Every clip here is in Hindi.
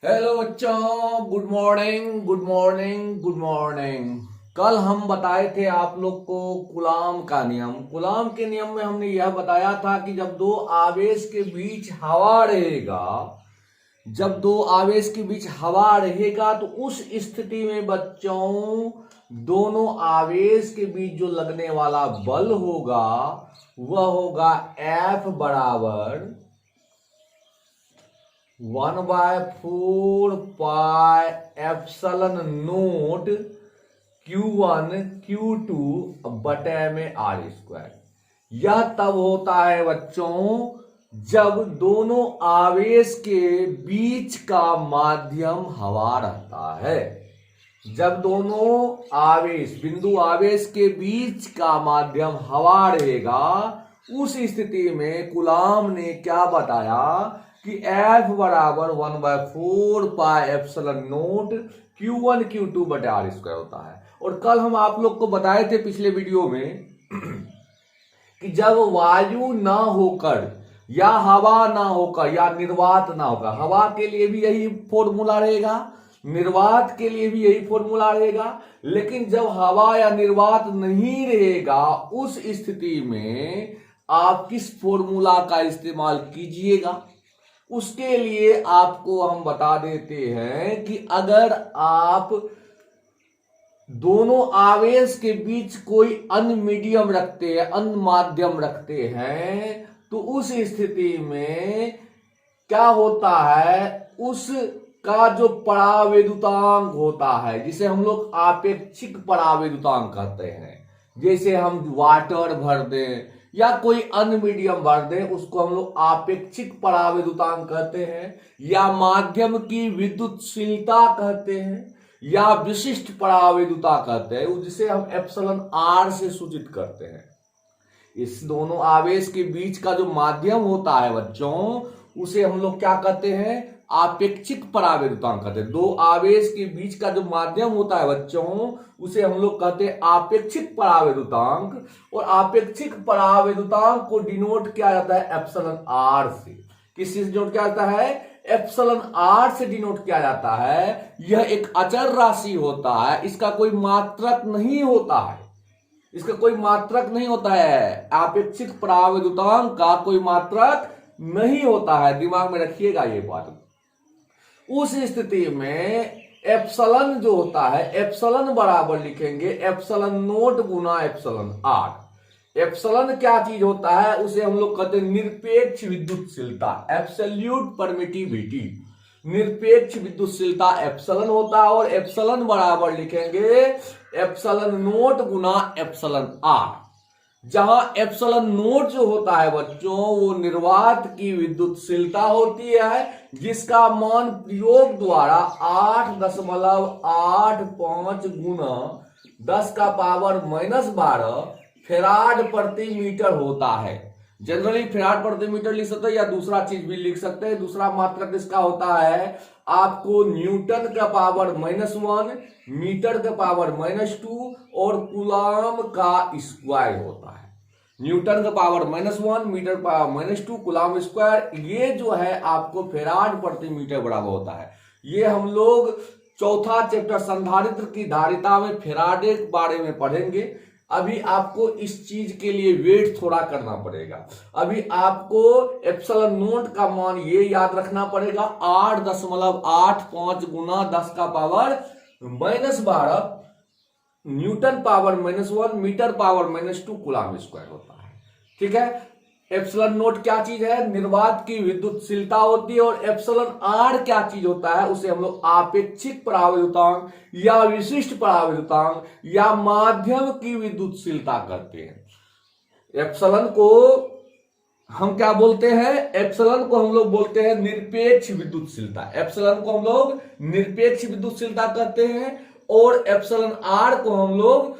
हेलो बच्चों, good morning good morning good morning. कल हम बताए थे आप लोग को कूलाम का नियम। कूलाम के नियम में हमने यह बताया था कि जब दो आवेश के बीच हवा रहेगा, जब दो आवेश के बीच हवा रहेगा तो उस स्थिति में बच्चों दोनों आवेश के बीच जो लगने वाला बल होगा वह होगा F बराबर 1/4 pi epsilon note Q1 Q2 बटे में R²। यह तब होता है बच्चों जब दोनों आवेश के बीच का माध्यम हवा रहता है। जब दोनों आवेश बिंदु आवेश के बीच का माध्यम हवा रहेगा, उस स्थिति में कूलाम ने क्या बताया कि F बराबर 1/4 pi epsilon note Q1 Q2 बटे R² होता है। और कल हम आप लोग को बताए थे पिछले वीडियो में कि जब वायु ना होकर या हवा ना होकर या निर्वात ना होकर, हवा के लिए भी यही फॉर्मूला रहेगा, निर्वात के लिए भी यही फॉर्मूला रहेगा, लेकिन जब हवा या निर्वात नहीं रहेगा उस स्थिति में आप किस फॉर्मूला का इस्तेमाल कीजिएगा। उसके लिए आपको हम बता देते हैं कि अगर आप दोनों आवेश के बीच कोई अन्य मीडियम रखते हैं, अन्य माध्यम रखते हैं, तो उस स्थिति में क्या होता है, उसका जो परावैद्युतांक होता है जिसे हम लोग आपेक्षिक परावैद्युतांक कहते हैं, जैसे हम वाटर भर दें या कोई अन्य मीडियम भर दें, उसको हम लोग आपेक्षिक परावैद्युतांक कहते हैं, या माध्यम की विद्युतशीलता कहते हैं, या विशिष्ट परावैद्युता कहते हैं, जिसे हम एप्सिलॉन आर से सूचित करते हैं। इस दोनों आवेश के बीच का जो माध्यम होता है बच्चों, उसे हम लोग क्या कहते हैं, आपेक्षिक परावैद्युतांक कहते हैं। दो आवेश के बीच का जो माध्यम होता है बच्चों, उसे हम लोग कहते हैं आपेक्षिक परावैद्युतांक। और आपेक्षिक परावैद्युतांक को डिनोट किया जाता है एप्सिलॉन आर से। किससे डिनोट किया जाता है? एप्सिलॉन आर से डिनोट किया जाता है। यह एक अचर राशि होता है, इसका कोई मात्रक नहीं होता है, इसका कोई मात्रक नहीं होता है। आपेक्षिक परावैद्युतांक का कोई मात्रक नहीं होता है, दिमाग में रखिएगा ये बात। उस स्थिति में एप्सिलॉन जो होता है, एप्सिलॉन बराबर लिखेंगे एप्सिलॉन नोट गुना एप्सिलॉन आर। एप्सिलॉन क्या चीज होता है, उसे हम लोग कहते हैं निरपेक्ष विद्युतशीलता, एब्सोल्यूट परमिटिविटी। निरपेक्ष विद्युतशीलता एप्सिलॉन होता है, और एप्सिलॉन बराबर लिखेंगे एप्सिलॉन नोट गुना एप्सिलॉन आर। जहां एप्सिलॉन नोट जो होता है बच्चों, वो निर्वात की विद्युतशीलता होती है, जिसका मान प्रयोग द्वारा 8.85 गुना 10⁻⁻12 फेराड प्रति मीटर होता है। जनरली फेराड प्रति मीटर लिख सकते हैं, या दूसरा चीज भी लिख सकते हैं। दूसरा मात्रक इसका होता है आपको न्यूटन का पावर -1, मीटर का पावर -2 और कूलाम का स्क्वायर होता है। न्यूटन का पावर -1, मीटर का पावर -2, कूलाम स्क्वायर, ये जो है आपको फेराड प्रति मीटर बराबर होता है। ये हम लोग चौथा चैप्टर संधारित्र की धारिता में फेराडे के बारे में पढ़ेंगे। अभी आपको इस चीज के लिए वेट थोड़ा करना पड़ेगा। अभी आपको एप्सिलॉन नोट का मान ये याद रखना पड़ेगा, 8.85 गुना 10⁻⁻12 newton power -1, metre power -2, coulomb square होता है। ठीक है। एप्सिलॉन नोट क्या चीज है? निर्वात की विद्युतशीलता होती है। और एप्सिलॉन आर क्या चीज होता है? उसे हम लोग आपेक्षिक परावैद्युतांक या विशिष्ट परावैद्युतांक या माध्यम की विद्युतशीलता कहते हैं। एप्सिलॉन को हम क्या बोलते हैं? एप्सिलॉन को हम लोग बोलते हैं निरपेक्ष विद्युतशीलता। एप्सिलॉन को हम लोग निरपेक्ष विद्युतशीलता कहते हैं, और एप्सिलॉन आर को हम लोग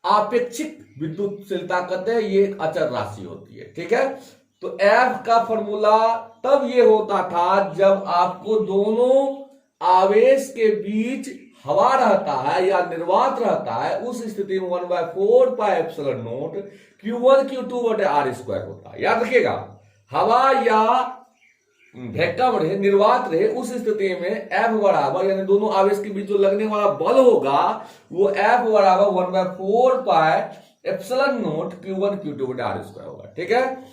आपेक्षिक विद्युतशीलता कहते हैं। ये एक अचर राशि होती है। ठीक है। तो एफ का फॉर्मूला तब ये होता था जब आपको दोनों आवेश के बीच हवा रहता है या निर्वात रहता है, उस स्थिति में 1/4 pi epsilon note Q1 Q2 बटे R² होता है। याद रखिएगा, हवा या वैक्यूम रहे, निर्वात रहे, उस स्थिति में F बराबर यानी दोनों आवेश के बीच जो लगने वाला बल होगा वो F बराबर 1/4 pi epsilon not Q1 Q2 बटा R स्क्वायर होगा। ठीक है,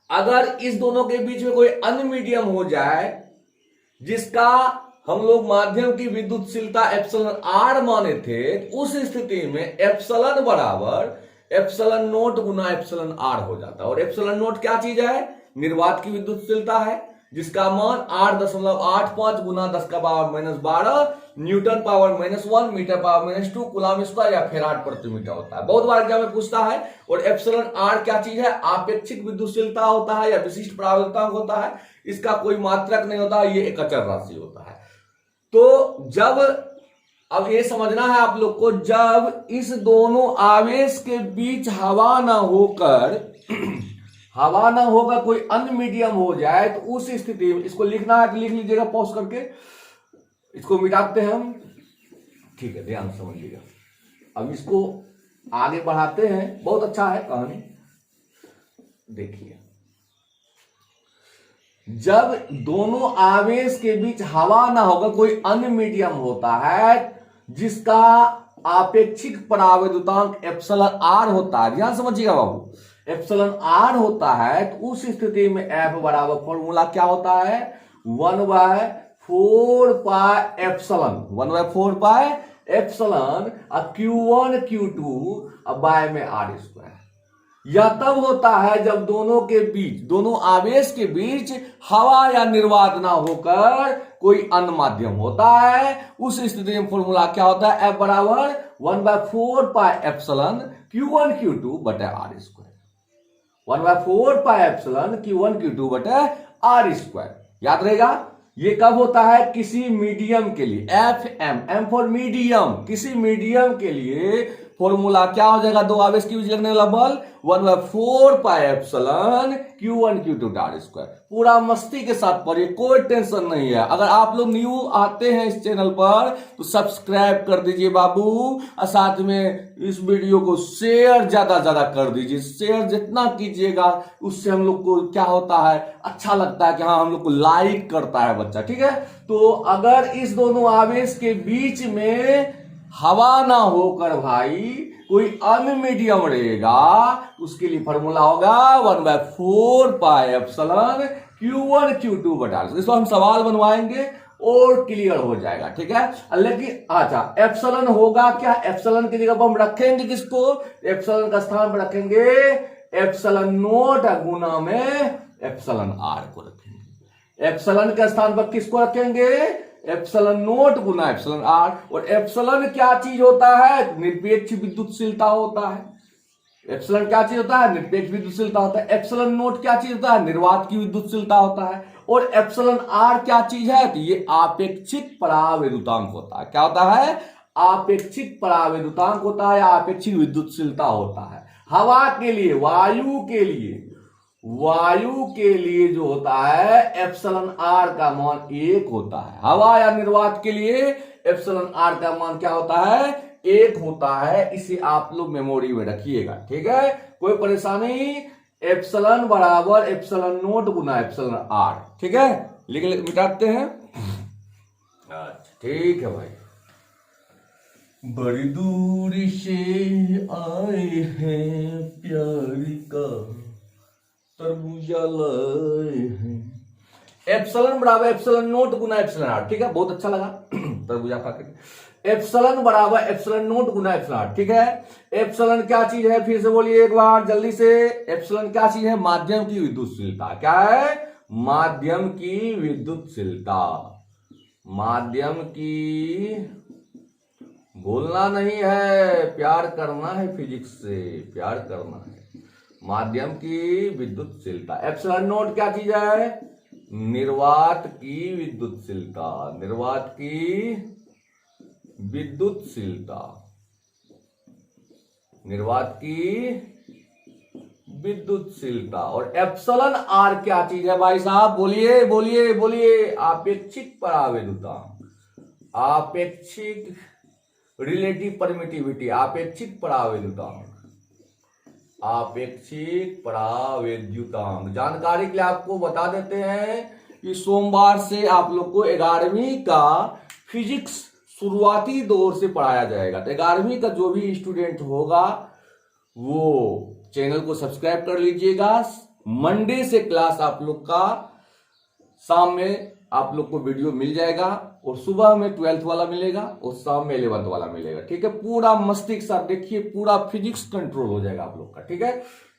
अगर इस दोनों के बीच में कोई अन्य मीडियम हो जाए जिसका हम लोग माध्यम की विद्युतशीलता एप्सिलॉन R माने थे, उस स्थिति में एप्सिलॉन बराबर एप्सिलॉन नोट गुना एप्सिलॉन R हो जाता है। और एप्सिलॉन नोट क्या चीज है? निर्वात की विद्युतशीलता है, जिसका मान 8.85 गुना 10 का power -12 newton power -1 metre power -2 coulomb square या फेराड प्रति मीटर होता है। बहुत बार एग्जाम में पूछता है। और एप्सिलॉन R क्या चीज है? आपेक्षिक विद्युतशीलता होता है या विशिष्ट परावर्तक होता है, इसका कोई मात्रक नहीं होता, ये एक अचर राशि होता है। तो जब अब ये समझना है आप लोग को, जब इस दोनों आवेश के बीच हवा ना होकर कोई अन्य मीडियम हो जाए, तो उस स्थिति में इसको लिखना है तो लिख लीजिएगा पॉज करके, इसको मिटाते हैं हम। ठीक है, ध्यान समझिएगा। अब इसको आगे बढ़ाते हैं, बहुत अच्छा है कहानी। देखिए, जब दोनों आवेश के बीच हवा ना होगा कोई अन्य मीडियम होता है जिसका आपेक्षिक परावैद्युतांक एप्सिलॉन R होता है, ध्यान समझिएगा बाबू, एप्सिलॉन R होता है, तो उस स्थिति में F बराबर फॉर्मूला क्या होता है? 1/4 pi epsilon Q1 Q2 by में R स्क्वायर। यह तब होता है जब दोनों आवेश के बीच हवा या निर्वात ना होकर कोई अन्य माध्यम होता है। उस स्थिति में फॉर्मूला क्या होता है? F बराबर 1/4 पाई एप्सिलॉन Q1 Q2 बटा R square. 1/4 pi epsilon Q1 Q2 बटा R स्क्वायर। याद रहेगा, ये कब होता है? किसी मीडियम के लिए, M फॉर मीडियम, किसी मीडियम के लिए फॉर्मूला क्या हो जाएगा? दो आवेश के बीच लगने वाला बल 1/4 pi epsilon Q1 Q2 R square. पूरा मस्ती के साथ पढ़िए, कोई टेंशन नहीं है। अगर आप लोग न्यू आते हैं इस चैनल पर तो सब्सक्राइब कर दीजिए बाबू, और साथ में इस वीडियो को शेयर ज्यादा कर दीजिए। शेयर जितना कीजिएगा उससे हम लोग को क्या होता है? अच्छा लगता है कि हाँ, हम लोग को लाइक करता है बच्चा। ठीक है, तो अगर इस दोनों आवेश के बीच में हवा ना होकर भाई कोई अन्य मीडियम रहेगा, उसके लिए फॉर्मूला होगा 1/4 पाई एप्सिलॉन Q1 Q2 बटा। इसको हम सवाल बनवाएंगे और क्लियर हो जाएगा। ठीक है, लेकिन अच्छा, एप्सिलॉन होगा क्या? एप्सिलॉन की जगह पर हम रखेंगे किसको? एप्सिलॉन का स्थान पर रखेंगे एप्सिलॉन नोट गुना में एप्सिलॉन R को रखेंगे। एप्सिलॉन के स्थान पर किसको रखेंगे? एप्सिलॉन नोट गुना एप्सिलॉन R। और एप्सिलॉन क्या चीज होता है? निरपेक्ष विद्युतशीलता होता है। एप्सिलॉन क्या चीज होता है? निरपेक्ष विद्युतशीलता होता है। एप्सिलॉन नोट क्या चीज होता है? निर्वात की विद्युतशीलता होता है। और एप्सिलॉन R क्या चीज है? तो ये आपेक्षिक परावैद्युतांक होता है। क्या होता है? आपेक्षिक परावैद्युतांक होता है, आपेक्षिक विद्युतशीलता होता है। हवा के लिए, वायु के लिए जो होता है एप्सिलॉन R का मान 1 होता है। हवा या निर्वात के लिए एप्सिलॉन R का मान क्या होता है? 1 होता है। इसे आप लोग मेमोरी में रखिएगा। ठीक है, कोई परेशानी? एप्सिलॉन बराबर एप्सिलॉन नोट गुना एप्सिलॉन R। ठीक है, लिख मिटाते हैं। अच्छा, ठीक है भाई। बड़ी दूरी से आए हैं प्यार का तरबूजा लाए हैं। एप्सिलॉन बराबर एप्सिलॉन नोट गुना एप्सिलॉन R। ठीक है, बहुत अच्छा लगा तरबूजा खा के। एप्सिलॉन बराबर एप्सिलॉन नोट गुना एप्सिलॉन R। ठीक है, एप्सिलॉन क्या चीज है? फिर से बोलिए एक बार जल्दी से। एप्सिलॉन क्या चीज है? माध्यम की विद्युतशीलता। क्या है? माध्यम की विद्युतशीलता। माध्यम की, भूलना नहीं है, प्यार करना है, फिजिक्स से प्यार करना है। माध्यम की विद्युतशीलता। एप्सिलॉन नोट क्या चीज है? निर्वात की विद्युतशीलता। निर्वात की विद्युतशीलता। निर्वात की विद्युतशीलता। और एप्सिलॉन R क्या चीज है भाई साहब? बोलिए। आपेक्षिक परावैद्युतांक, आपेक्षिक रिलेटिव परमिटिविटी, आपेक्षिक परावैद्युतांक। आपेक्षिक परावैद्युतांक। जानकारी के लिए आपको बता देते हैं कि सोमवार से आप लोग को 11वीं का फिजिक्स शुरुआती दौर से पढ़ाया जाएगा। तो 11वीं का जो भी स्टूडेंट होगा वो चैनल को सब्सक्राइब कर लीजिएगा। मंडे से क्लास आप लोग का शाम में आप लोग को वीडियो मिल जाएगा, और सुबह में 12th वाला मिलेगा और शाम में 11th वाला मिलेगा। ठीक है, पूरा मस्ती के साथ देखिए, पूरा फिजिक्स कंट्रोल हो जाएगा आप लोग का। ठीक है,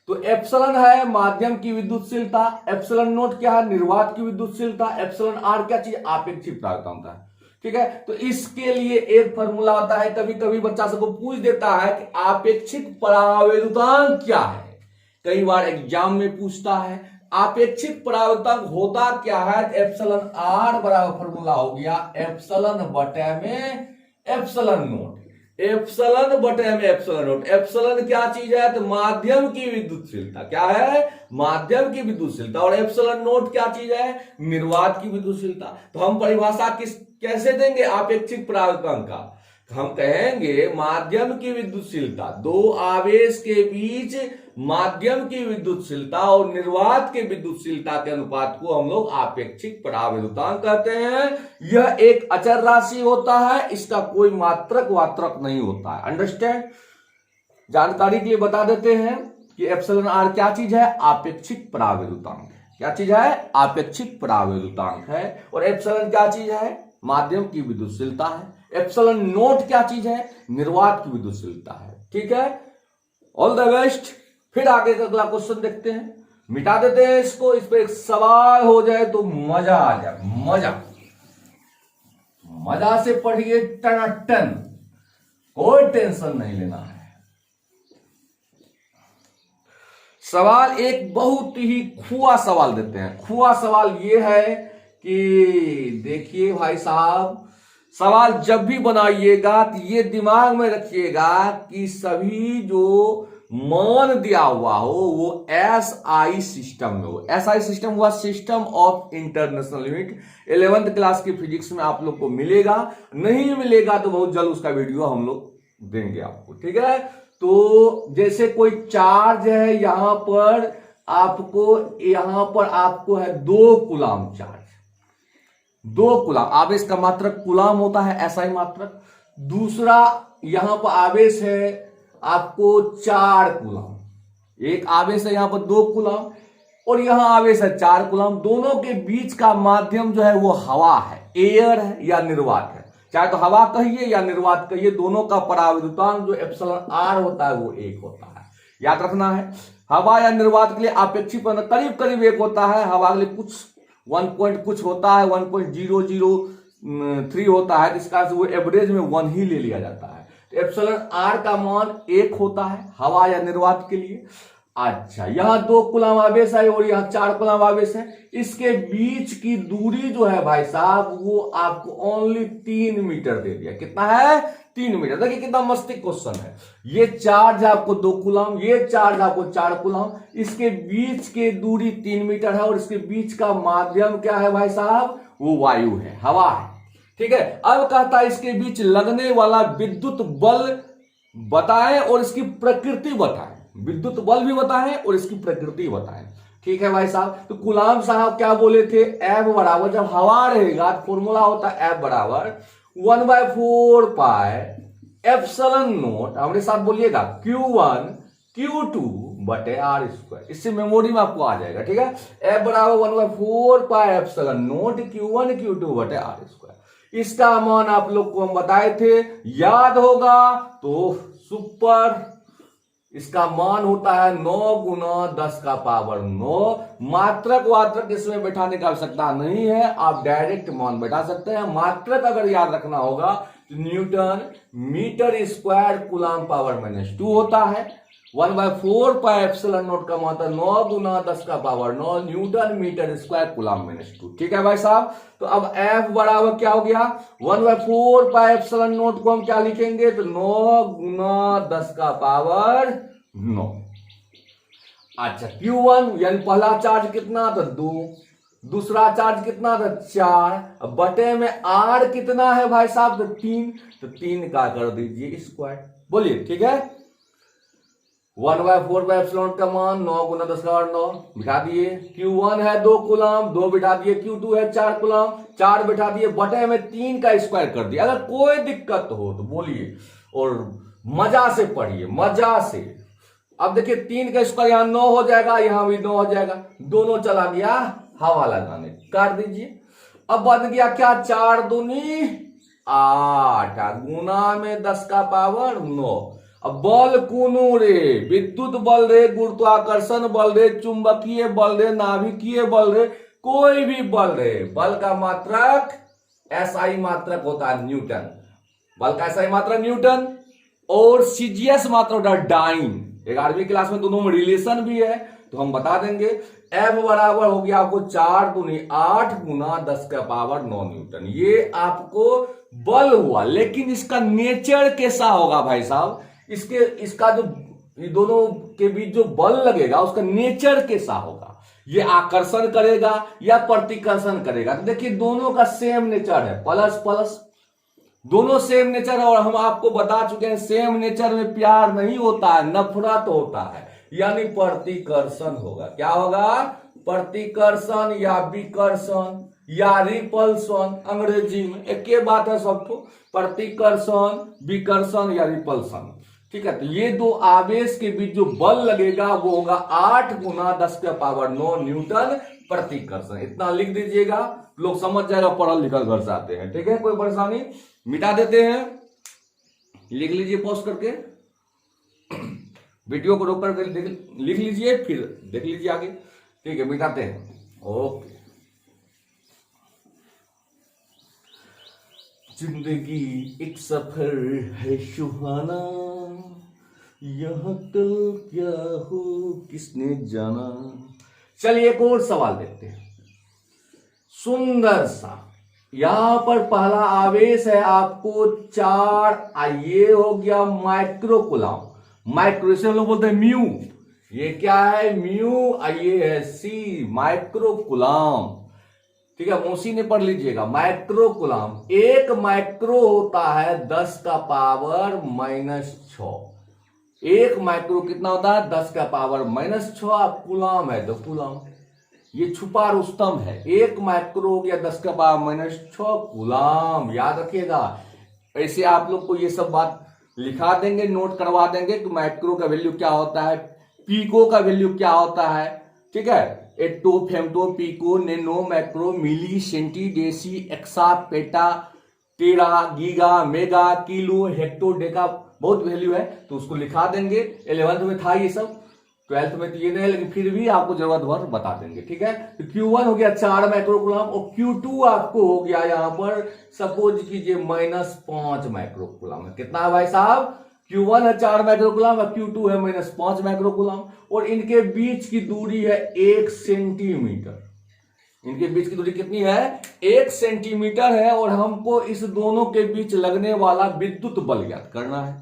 तो एप्सिलॉन है माध्यम की विद्युतशीलता, एप्सिलॉन नोट क्या है निर्वात की विद्युतशीलता, एप्सिलॉन आर क्या चीज आपेक्षिक परावर्तनता है। ठीक है, तो इसके लिए एक फॉर्मूला होता है, कभी कभी बच्चा सबको पूछ देता है कि आपेक्षिक परावैद्युतांक क्या है, कई बार एग्जाम में पूछता है। आपेक्षिक परावर्तक होता क्या है, एप्सिलॉन आर बराबर फॉर्मूला हो गया एप्सिलॉन बटे में एप्सिलॉन नोट, एप्सिलॉन बटे में एप्सिलॉन नोट। एप्सिलॉन क्या चीज है, तो माध्यम की विद्युतशीलता। क्या है, माध्यम की विद्युतशीलता। और एप्सिलॉन नोट क्या चीज है, निर्वात की विद्युतशीलता। तो हम परिभाषा कैसे देंगे आपेक्षिक परावर्तक का, हम कहेंगे माध्यम की विद्युतशीलता, दो आवेश के बीच माध्यम की विद्युतशीलता और निर्वात के विद्युतशीलता के अनुपात को हम लोग आपेक्षिक परावैद्युतांक कहते हैं। यह एक अचर राशि होता है, इसका कोई मात्रक वात्रक नहीं होता है। अंडरस्टैंड। जानकारी के लिए बता देते हैं कि एप्सिलॉन आर क्या चीज है, आपेक्षिक परावैद्युतांक। क्या चीज है, आपेक्षिक परावैद्युतांक है। और एप्सिलॉन क्या चीज है, माध्यम की विद्युतशीलता है। एप्सिलॉन नोट क्या चीज है, निर्वात की विद्युतशीलता है। ठीक है, ऑल द बेस्ट। फिर आगे का अगला क्वेश्चन देखते हैं, मिटा देते हैं इसको, इस पर एक सवाल हो जाए तो मजा आ जाए। मजा से पढ़िए, टनाटन, कोई टेंशन नहीं लेना है। सवाल एक बहुत ही खुआ सवाल देते हैं। खुआ सवाल यह है कि देखिए भाई साहब, सवाल जब भी बनाइएगा तो ये दिमाग में रखिएगा कि सभी जो मान दिया हुआ हो वो SI सिस्टम में हो। SI सिस्टम हुआ system of international unit. 11th class की फिजिक्स में आप लोग को मिलेगा, नहीं मिलेगा तो बहुत जल्द उसका वीडियो हम लोग देंगे आपको। ठीक है, तो जैसे कोई चार्ज है, यहां पर आपको है 2 कूलाम चार्ज, 2 कूलाम। आवेश का मात्रक कूलाम होता है, SI मात्रक। दूसरा यहां पर आवेश है आपको 4 कूलाम। एक आवेश है यहां पर 2 कूलाम और यहां आवेश है 4 कूलाम। दोनों के बीच का माध्यम जो है वो हवा है, एयर है या निर्वात है। चाहे तो हवा कहिए या निर्वात कहिए, दोनों का परावैद्युतांक जो एप्सिलॉन आर होता है वो 1 होता है। याद रखना है, हवा या निर्वात के लिए आपेक्षिक करीब करीब 1 होता है, हवा के लिए कुछ 1 पॉइंट कुछ होता है, 1.003 होता है, जिसका वो एवरेज में 1 ही ले लिया जाता है। तो एप्सिलॉन आर का मान 1 होता है हवा या निर्वात के लिए। अच्छा, यहां 2 कूलाम आवेश है और यहां 4 कूलाम आवेश है। इसके बीच की दूरी जो है भाई साहब वो आपको ओनली 3 मीटर दे दिया। कितना है, 3 मीटर। देखिए कितना मस्ती क्वेश्चन है। ये चार्ज आपको 2 कूलाम, ये चार्ज आपको 4 कूलाम, इसके बीच की दूरी 3 मीटर है और इसके बीच का माध्यम क्या है भाई साहब, वो वायु है, हवा है। ठीक है, अब कहता है इसके बीच लगने वाला विद्युत बल बताएं और इसकी प्रकृति बताएं। विद्युत बल भी बताएं और इसकी प्रकृति बताएं। ठीक है भाई साहब, तो कूलाम साहब क्या बोले थे, F बराबर, जब हवा रहेगा तो फॉर्मूला होता है F बराबर 1/4 पाई एप्सिलॉन नोट, हमारे साथ बोलिएगा Q1 Q2 बटे R स्क्वायर। इससे मेमोरी में आपको आ जाएगा। ठीक है, F बराबर 1/4 pi epsilon note Q1 Q2 बटे R स्क्वायर। इसका मान आप लोग को हम बताए थे, याद होगा तो सुपर। इसका मान होता है 9 × 10⁻⁹। मात्रक वात्रक इसमें बैठाने की आवश्यकता नहीं है, आप डायरेक्ट मान बैठा सकते हैं। मात्रक अगर याद रखना होगा तो newton metre square coulomb power -2 होता है। 1/4 पाई एप्सिलॉन नोट का मतलब 9 × 10⁻⁹ न्यूटन मीटर स्क्वायर कूलाम -2। ठीक है भाई साहब, तो अब F बराबर क्या हो गया, 1/4 पाई एप्सिलॉन नोट को हम क्या लिखेंगे, तो 9 × 10⁻⁹। अच्छा, Q1 यानी पहला चार्ज कितना था, 2, दूसरा चार्ज कितना था, 4, बटे में R कितना है भाई साहब, तो 3, तो 3 का कर दीजिए स्क्वायर। बोलिए, ठीक है, 1/4 का मान 9 गुना 10 का 9 बिठा दिए। Q1 है 2 कूलम, 2 बिठा दिए। Q2 है 4 कूलम, 4 बिठा दिए। बटे में 3 का स्क्वायर कर दिया। अगर कोई दिक्कत हो तो बोलिए और मजा से पढ़िए, मजा से। अब देखिए 3 का स्क्वायर यहां 9 हो जाएगा, यहां भी 9 हो जाएगा, दोनों चला गया हवा लगाने, काट दीजिए। अब बन गया क्या, 4 दूनी 8 गुना में 10 का पावर 9। अब बल कूनू रे, विद्युत बल रे, गुरुत्वाकर्षण बल रे, चुंबकीय बल रे, नाभिकीय बल रे, कोई भी बल रे, बल का मात्रक एसआई मात्रक होता है न्यूटन। बल का एसआई मात्रक न्यूटन और सीजीएस मात्रक होता है डाइन। 11वीं क्लास में दोनों में रिलेशन भी है तो हम बता देंगे। एफ बराबर हो गया आपको 4 दूनी 8 गुना 10 का पावर 9 न्यूटन। ये आपको बल हुआ, लेकिन इसका नेचर कैसा होगा भाई साहब, इसका जो ये दोनों के बीच जो बल लगेगा उसका नेचर कैसा होगा, ये आकर्षण करेगा या प्रतिकर्षण करेगा। तो देखिए दोनों का सेम नेचर है, प्लस प्लस, दोनों सेम नेचर है। और हम आपको बता चुके हैं सेम नेचर में प्यार नहीं होता है, नफरत होता है, यानी प्रतिकर्षण होगा। क्या होगा, प्रतिकर्षण या विकर्षण या रिपल्सन, अंग्रेजी में एक ही बात है सबको, प्रतिकर्षण, विकर्षण या रिपल्सन। ठीक है, तो ये दो आवेश के बीच जो बल लगेगा वो होगा 8 गुना 10 का पावर 9 न्यूटन प्रतिकर्षण। इतना लिख दीजिएगा, लोग समझ जाएगा, पढ़ल लिखल घर से आते हैं। ठीक है, कोई परेशानी, मिटा देते हैं, लिख लीजिए पॉज करके, वीडियो को रोक कर लिख लीजिए, फिर देख लीजिए आगे। ठीक है, मिटाते हैं। ओके। जिंदगी एक सफर है सुहाना, यहाँ कल क्या हो किसने जाना। चलिए एक और सवाल देखते हैं, सुंदर सा। यहां पर पहला आवेश है आपको 4, ये हो गया माइक्रो कूलम। माइक्रो से हम लोग बोलते हैं म्यू, ये क्या है म्यू, ये है सी माइक्रो कूलम। ठीक है, मौसी ने पढ़ लीजिएगा, माइक्रो कूलम। एक माइक्रो होता है 10 का पावर -6। एक माइक्रो कितना होता है, 10 का पावर -6। कूलम है तो कूलम, ये छुपा रुस्तम है। एक माइक्रो हो गया 10 का पावर -6 कूलम, याद रखिएगा। ऐसे आप लोग को ये सब बात लिखा देंगे, नोट करवा देंगे कि माइक्रो का वैल्यू क्या होता है, पीको का वैल्यू क्या होता है। ठीक है, atto, femto, pico, nano, macro, milli, centi, deci, exa, peta, tera, giga, mega, kilo, hecto, deca, बहुत वैल्यू है तो उसको लिखा देंगे। 11th में था ये सब, 12th में तो ये नहीं है, लेकिन फिर भी आपको जरूरत भर बता देंगे। ठीक है, तो Q1 हो गया 4 माइक्रो कूलम और Q2 आपको हो गया यहां पर सपोज कीजिए -5 माइक्रो कूलम है। कितना है भाई साहब, Q1 है 4 माइक्रो कूलम और Q2 है -5 माइक्रो कूलम, और इनके बीच की दूरी है 1 सेंटीमीटर। इनके बीच की दूरी कितनी है, 1 सेंटीमीटर है। और हमको इस दोनों के बीच लगने वाला विद्युत बल ज्ञात करना है।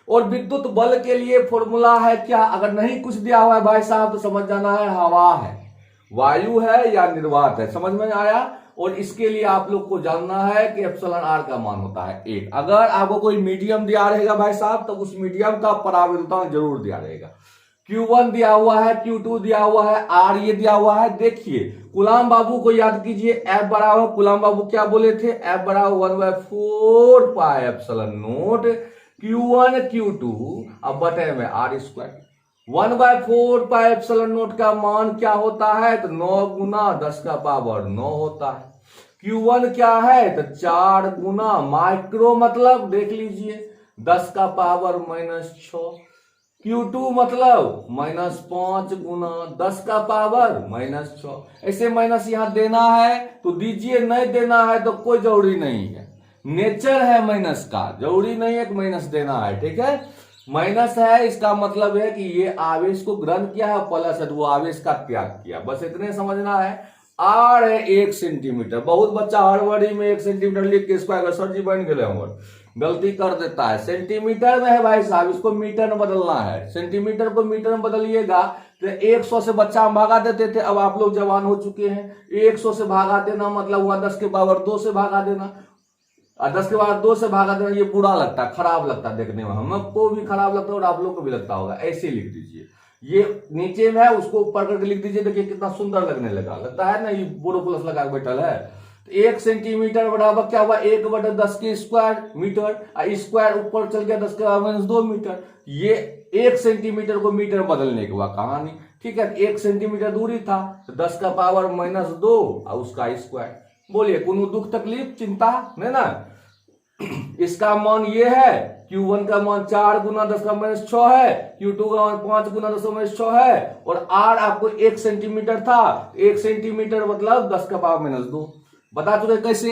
और विद्युत बल के लिए फॉर्मूला है क्या, अगर नहीं कुछ दिया हुआ है भाई साहब तो समझ जाना है हवा है, वायु है या निर्वात है। समझ में आया। और इसके लिए आप लोग को जानना है कि एप्सिलॉन आर का मान होता है 1। अगर आपको कोई मीडियम दिया रहेगा भाई साहब तो उस मीडियम का परावर्तन जरूर दिया रहेगा। Q1 दिया हुआ है, Q2 दिया हुआ है, R ये दिया हुआ है। देखिए गुलाम बाबू को याद कीजिए, F बराबर, गुलाम बाबू क्या बोले थे, F बराबर 1/4 pi epsilon note Q1 Q2 अब बटे में R²। 1/4 पाई एप्सिलॉन नोट का मान क्या होता है, तो 9 गुना 10 का पावर 9 होता है। Q1 क्या है, तो 4 गुना माइक्रो मतलब देख लीजिए 10 का पावर -6। Q2 मतलब -5 गुना 10 का पावर -6। ऐसे माइनस यहां देना है तो दीजिए, नहीं देना है तो कोई जरूरी नहीं है, नेचर है माइनस का, जरूरी नहीं है कि माइनस देना है। ठीक है, माइनस है इसका मतलब है कि ये आवेश को ग्रहण किया है, प्लस है तो वो आवेश का त्याग किया, बस इतने समझना है। आर है 1 सेंटीमीटर। बहुत बच्चा हड़बड़ी में 1 सेंटीमीटर लिख के इसको सर जी बन गए हमर, गलती कर देता है। सेंटीमीटर में है भाई साहब, इसको मीटर में बदलना है। सेंटीमीटर को मीटर में बदलिएगा तो 100 से बच्चा हम भागा देते थे, अब आप लोग जवान हो चुके हैं। 100 से भागा देना मतलब हुआ 10 के पावर 2 से भागा देना। और 10 के बाद 2 से भागा देना, ये बुरा लगता है, खराब लगता है देखने में, हमको भी खराब लगता है और आप लोग को भी लगता होगा। ऐसे लिख दीजिए, ये नीचे में है उसको ऊपर करके लिख दीजिए। देखिए कितना सुंदर लगने लगा, लगता है ना ये बोरो प्लस लगा के बैठल है। तो 1 सेंटीमीटर बराबर क्या हुआ, 1/10 के स्क्वायर मीटर, स्क्वायर ऊपर चल गया 10 के पावर -2 मीटर। ये 1 सेंटीमीटर को मीटर बदलने के बाद कहानी, ठीक है। 1 सेंटीमीटर दूरी था तो 10 का पावर -2 और उसका स्क्वायर। बोलिए कोनो दुख तकलीफ चिंता नहीं ना। इसका मान ये है, Q1 का मान 4 गुना 10 का -6 है, Q2 का मान 5 गुना 10 का -6 है, और R आपको 1 सेंटीमीटर था। 1 सेंटीमीटर मतलब 10 का पावर -2। बता चुके कैसे,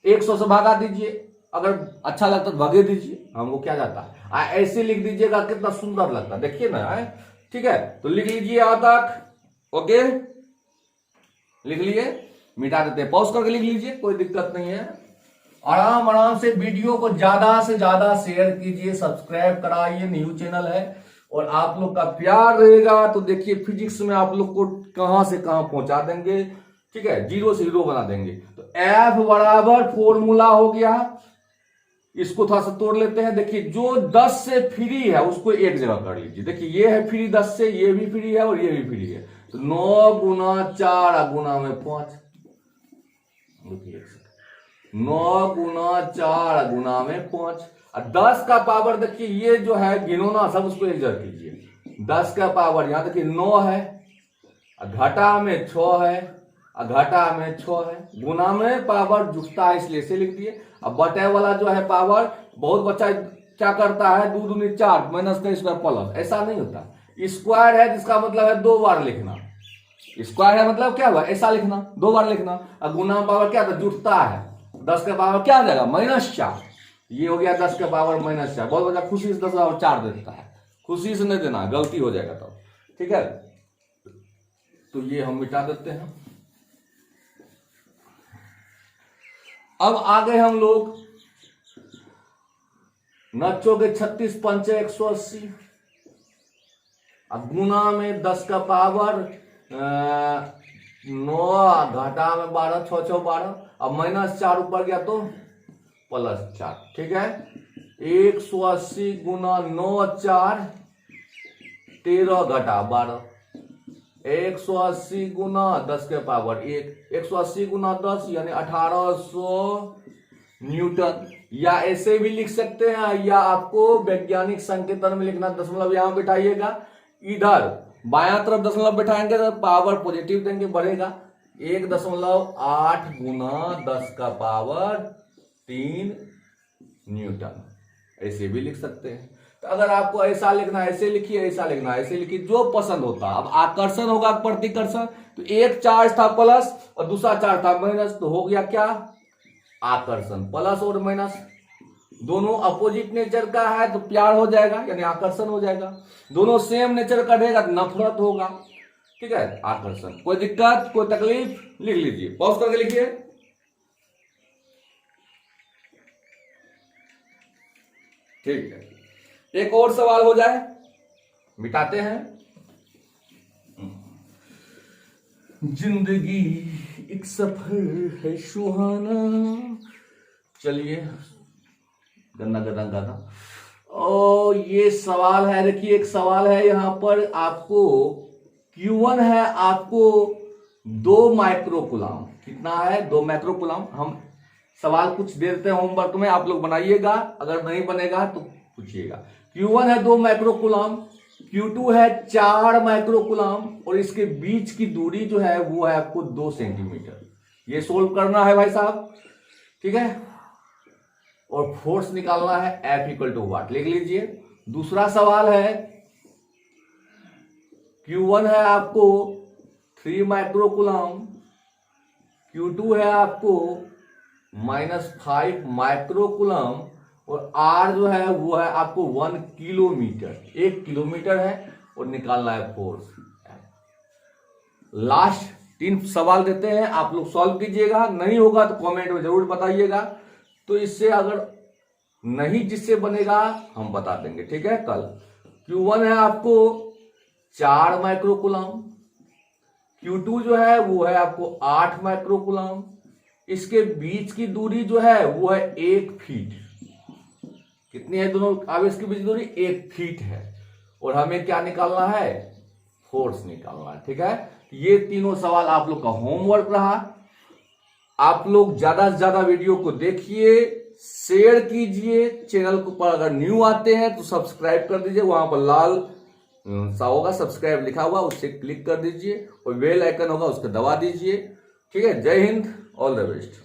100 से भागा दीजिए, अगर अच्छा लगता तो भगे दीजिए, हमको क्या जाता है। ऐसे लिख दीजिएगा, कितना सुंदर लगता है, देखिए ना। ठीक है, तो लिख लीजिए यहाँ तक। ओके, लिख लिए, मिटा देते हैं, पॉज करके लिख लीजिए, कोई दिक्कत नहीं है। आराम आराम से वीडियो को ज्यादा से ज्यादा शेयर कीजिए, सब्सक्राइब कराइए, न्यू चैनल है और आप लोग का प्यार रहेगा तो देखिए फिजिक्स में आप लोग को कहां से कहां पहुंचा देंगे। ठीक है, 0 से हीरो बना देंगे। तो F बराबर फॉर्मूला हो गया, इसको थोड़ा सा तोड़ लेते हैं। देखिए जो 10 से फ्री है उसको एक जगह कर लीजिए। देखिए ये है फ्री 10 से, ये भी फ्री है और ये भी फ्री है, तो 9 गुना 4 गुना में 5, 9 गुना 4 गुना में 5, और 10 का पावर देखिए ये जो है गिनोना सब उसको एक जगह कीजिए। 10 का पावर यहां देखिए 9 है, घटा में 6 है, घटा में 6 है, गुना में पावर जुटता है इसलिए से लिख दिए। अब बटे वाला जो है पावर, बहुत बच्चा क्या करता है 2 दूनी 4 माइनस का स्क्वायर प्लस, ऐसा नहीं होता। स्क्वायर है जिसका मतलब है 2 बार लिखना, स्क्वायर है मतलब क्या हुआ ऐसा लिखना, 2 बार लिखना। और गुना में पावर क्या था, जुटता है, 10 का पावर क्या आ जाएगा -4, ये हो गया 10 का पावर -4। बहुत बच्चा खुशी से 10 का पावर 4 देता है, खुशी से नहीं देना, गलती हो जाएगा तब। ठीक है, तो ये हम मिटा देते हैं। अब आगे हम लोग नचोगे 36 पंचे 180, अब गुना में 10 का पावर 9, घाटा में 12, 6 6 12, अब -4 ऊपर गया तो +4। ठीक है, 180 गुना 9 4 13 घटा 12, 180 गुना 10 के पावर 1, 180 गुना 10 यानी 1800 न्यूटन। या ऐसे भी लिख सकते हैं, या आपको वैज्ञानिक संकेतन में लिखना, दशमलव यहां बिठाइएगा, इधर बायां तरफ दशमलव बिठाएंगे तो पावर पॉजिटिव देंगे, बढ़ेगा। 1.8 गुना 10 का पावर 3 न्यूटन, ऐसे भी लिख सकते हैं। तो अगर आपको ऐसा लिखना है ऐसे लिखिए, ऐसा लिखना है ऐसे लिखिए, जो पसंद होता। अब आकर्षण होगा प्रतिकर्षण, तो एक चार्ज था प्लस और दूसरा चार्ज था माइनस, तो हो गया क्या आकर्षण। प्लस और माइनस दोनों अपोजिट नेचर का है तो प्यार हो जाएगा यानी आकर्षण हो जाएगा, दोनों सेम नेचर का रहेगा तो नफरत होगा। ठीक है, आकर्षण। कोई दिक्कत कोई तकलीफ, लिख लीजिए, पॉज करके लिखिए। ठीक है, एक और सवाल हो जाए, मिटाते हैं। जिंदगी एक सफर है सुहाना, चलिए गन्ना गन्ना गाना। और ये सवाल है, देखिए एक सवाल है यहां पर आपको, Q1 है आपको 2 माइक्रोकुलाम, कितना है 2 माइक्रोकुलाम। हम सवाल कुछ दे देते हैं होमवर्क में, आप लोग बनाइएगा, अगर नहीं बनेगा तो पूछिएगा। Q1 है 2 माइक्रोकुलाम, Q2 है 4 माइक्रोकुलाम, और इसके बीच की दूरी जो है वो है आपको 2 सेंटीमीटर। ये सोल्व करना है भाई साहब, ठीक है। और फोर्स निकालना है F = वाट, लिख लीजिए। दूसरा सवाल है, Q1 है आपको 3 माइक्रोकुलाम, Q2 है आपको -5 माइक्रोकुलाम, और R जो है वो है आपको 1 किलोमीटर, 1 किलोमीटर है, और निकालना है फोर्स। लास्ट 3 सवाल देते हैं, आप लोग सॉल्व कीजिएगा, नहीं होगा तो कमेंट में जरूर बताइएगा। तो इससे अगर नहीं जिससे बनेगा हम बता देंगे, ठीक है कल। Q1 है आपको 4 माइक्रोकुलाम, Q2 जो है वो है आपको 8 माइक्रोकुलाम, इसके बीच की दूरी जो है वो है 1 फीट। कितनी है दोनों आवेश के बीच दूरी? 1 फीट है। और हमें क्या निकालना है? फोर्स निकालना है। ठीक है, ये तीनों सवाल आप लोग का होमवर्क रहा। आप लोग ज्यादा से ज्यादा वीडियो को देखिए, शेयर कीजिए, चैनल को पर अगर न्यू आते हैं तो सब्सक्राइब कर दीजिए, वहां पर लाल सा होगा सब्सक्राइब लिखा हुआ, उससे क्लिक कर दीजिए और बेल आइकन होगा उसको दबा दीजिए। ठीक है, जय हिंद, ऑल द बेस्ट।